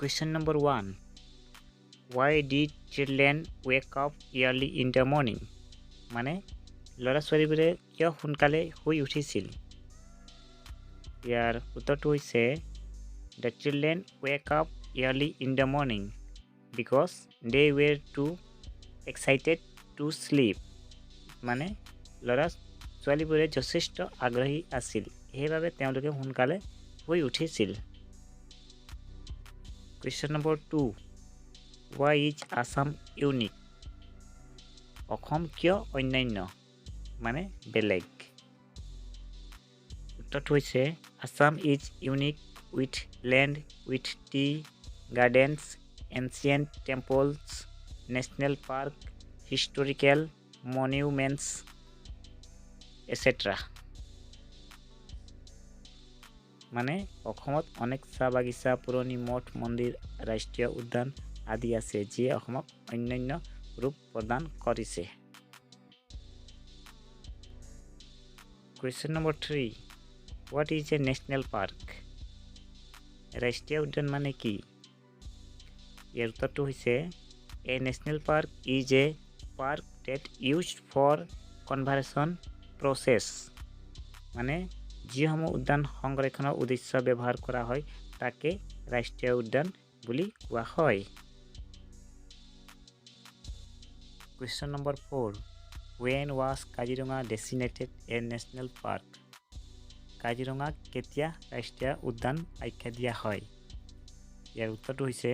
Question number 1. Why did children wake up early in the morning? মানে ল'ৰা ছোৱালীবোৰে কিয় সোনকালে শুই উঠিছিল? ইয়াৰ উত্তৰটো হৈছে The children wake up early in the morning because they were too excited to sleep. মানে ল'ৰা ছোৱালীবোৰে যথেষ্ট আগ্ৰহী আছিল, সেইবাবে তেওঁলোকে সোনকালে শুই উঠিছিল। Question number 2. Why is Assam unique? Assam কিয় অন্যান্য মানে বেলেগ? উত্তৰটো হৈছে Assam is unique with land, with tea gardens, ancient temples, national park, historical monuments, etc. মানে অসমত অনেক চাহ বাগিচা, পুৰণি মঠ মন্দিৰ, ৰাষ্ট্ৰীয় উদ্যান আদি আছে যিয়ে অসমক অন্যান্য ৰূপ প্ৰদান কৰিছে। Question number 3. What is a national park? ৰাষ্ট্ৰীয় উদ্যান মানে কি? ইয়াৰ উত্তৰটো হৈছে A national park is a park that used for conservation process. মানে যিসমূহ উদ্যান সংৰক্ষণৰ উদ্দেশ্য ব্যৱহাৰ কৰা হয় তাকে ৰাষ্ট্ৰীয় উদ্যান বুলি কোৱা হয়। Question number 4. When was Kaziranga designated a national park? Kaziranga কেতিয়া ৰাষ্ট্ৰীয় উদ্যান আখ্যা দিয়া হয়? ইয়াৰ উত্তৰটো হৈছে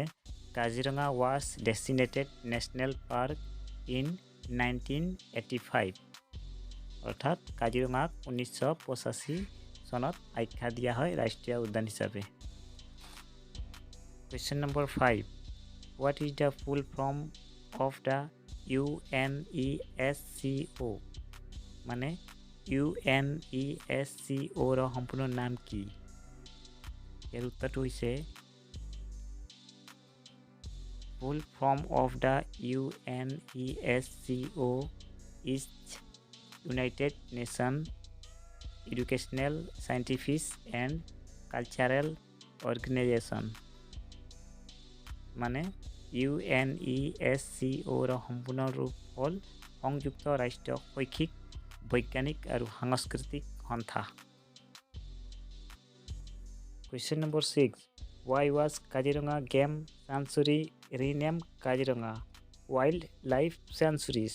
Kaziranga was designated national park in 1985. অৰ্থাৎ কাজিৰঙাক 1985 চনত আখ্যা দিয়া হয় ৰাষ্ট্ৰীয় উদ্যান হিচাপে। Question number 5. What is the full form of the UNESCO? মানে UNESCO ৰ সম্পূৰ্ণ নাম কি? ইয়াৰ উত্তৰটো হৈছে Full form of the UNESCO is United Nations Educational, Scientific and Cultural Organization. মানে UNESCO ৰ সম্পূৰ্ণ ৰূপ হ'ল সংযুক্ত ৰাষ্ট্ৰীয় শৈক্ষিক, বৈজ্ঞানিক আৰু সাংস্কৃতিক সংস্থা। Question number 6. Why was Kaziranga Game Sanctuary renamed Kaziranga Wildlife Sanctuary?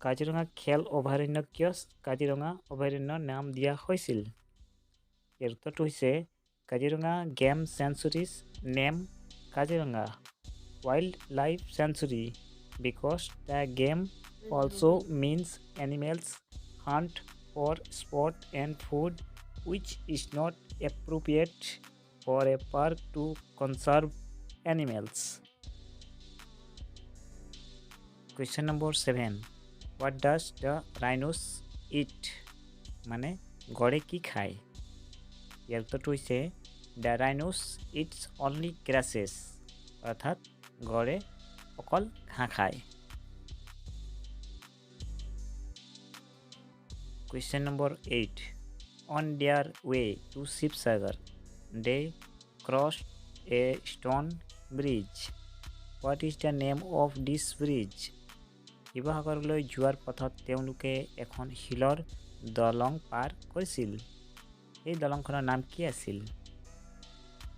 Kaziranga খেল অভয়াৰণ্য কিয় কাজিৰঙা অভয়াৰণ্য নাম দিয়া হৈছিল? ইয়াৰ উত্তৰটো হৈছে Kaziranga game sanctuaries name Kaziranga Wildlife Sanctuary because the game also means animals hunt for sport and food, which is not appropriate for a park to conserve animals. Question number 7. What does the rhinos eat? মানে গড়ে কি খায়? ইয়াৰ উত্তৰটো হৈছে The rhinos eats only grasses. অৰ্থাৎ গড়ে অকল ঘাঁহ খায়। Question number 8. On their way to sivsagar, they crossed a stone bridge. What is the name of this bridge? শিৱসাগৰলৈ যোৱাৰ পথত তেওঁলোকে এখন শিলৰ দলং পাৰ কৰিছিল। এই দলংখনৰ নাম কি আছিল?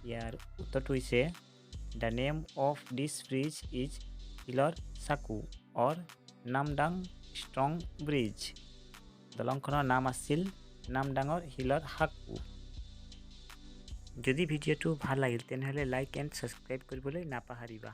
ইয়াৰ উত্তৰটো হৈছে The name of this bridge is শিলৰ চাকু or নামদাং ষ্ট্ৰং ব্ৰিজ। দলংখনৰ নাম আছিল নামদাঙৰ শিলৰ সাঁকো। যদি ভিডিঅ'টো ভাল লাগিল তেনেহ'লে লাইক এণ্ড ছাবস্ক্ৰাইব কৰিবলৈ নাপাহৰিবা।